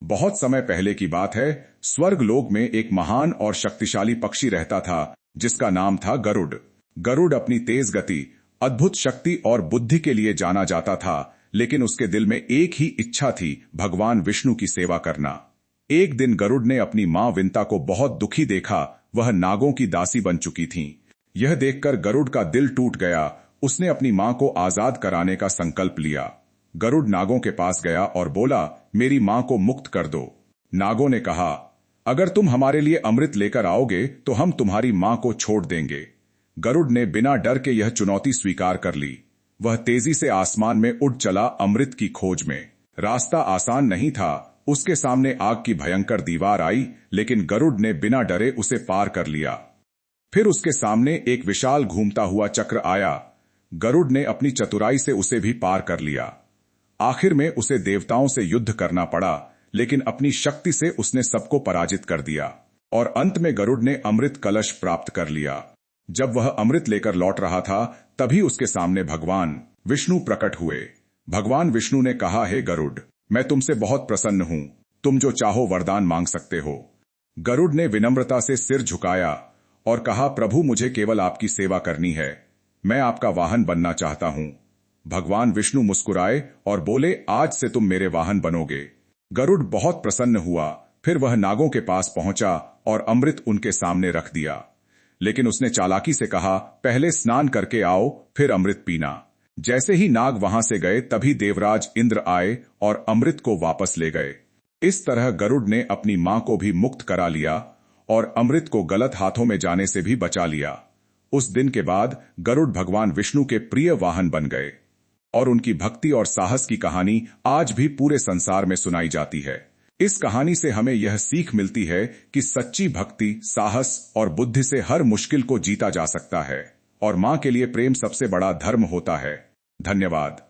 बहुत समय पहले की बात है। स्वर्ग लोक में एक महान और शक्तिशाली पक्षी रहता था जिसका नाम था गरुड़। गरुड़ अपनी तेज गति, अद्भुत शक्ति और बुद्धि के लिए जाना जाता था, लेकिन उसके दिल में एक ही इच्छा थी, भगवान विष्णु की सेवा करना। एक दिन गरुड़ ने अपनी मां विंता को बहुत दुखी देखा। वह नागों की दासी बन चुकी थीं। यह देखकर गरुड़ का दिल टूट गया। उसने अपनी मां को आजाद कराने का संकल्प लिया। गरुड़ नागों के पास गया और बोला, मेरी मां को मुक्त कर दो। नागों ने कहा, अगर तुम हमारे लिए अमृत लेकर आओगे तो हम तुम्हारी मां को छोड़ देंगे। गरुड़ ने बिना डर के यह चुनौती स्वीकार कर ली। वह तेजी से आसमान में उड़ चला अमृत की खोज में। रास्ता आसान नहीं था। उसके सामने आग की भयंकर दीवार आई, लेकिन गरुड़ ने बिना डरे उसे पार कर लिया। फिर उसके सामने एक विशाल घूमता हुआ चक्र आया। गरुड़ ने अपनी चतुराई से उसे भी पार कर लिया। आखिर में उसे देवताओं से युद्ध करना पड़ा, लेकिन अपनी शक्ति से उसने सबको पराजित कर दिया और अंत में गरुड़ ने अमृत कलश प्राप्त कर लिया। जब वह अमृत लेकर लौट रहा था, तभी उसके सामने भगवान विष्णु प्रकट हुए। भगवान विष्णु ने कहा, हे गरुड़, मैं तुमसे बहुत प्रसन्न हूं। तुम जो चाहो वरदान मांग सकते हो। गरुड़ ने विनम्रता से सिर झुकाया और कहा, प्रभु, मुझे केवल आपकी सेवा करनी है। मैं आपका वाहन बनना चाहता हूं। भगवान विष्णु मुस्कुराए और बोले, आज से तुम मेरे वाहन बनोगे। गरुड़ बहुत प्रसन्न हुआ। फिर वह नागों के पास पहुंचा और अमृत उनके सामने रख दिया। लेकिन उसने चालाकी से कहा, पहले स्नान करके आओ, फिर अमृत पीना। जैसे ही नाग वहां से गए, तभी देवराज इंद्र आए और अमृत को वापस ले गए। इस तरह गरुड़ ने अपनी मां को भी मुक्त करा लिया और अमृत को गलत हाथों में जाने से भी बचा लिया। उस दिन के बाद गरुड़ भगवान विष्णु के प्रिय वाहन बन गए और उनकी भक्ति और साहस की कहानी आज भी पूरे संसार में सुनाई जाती है। इस कहानी से हमें यह सीख मिलती है कि सच्ची भक्ति, साहस और बुद्धि से हर मुश्किल को जीता जा सकता है और मां के लिए प्रेम सबसे बड़ा धर्म होता है। धन्यवाद।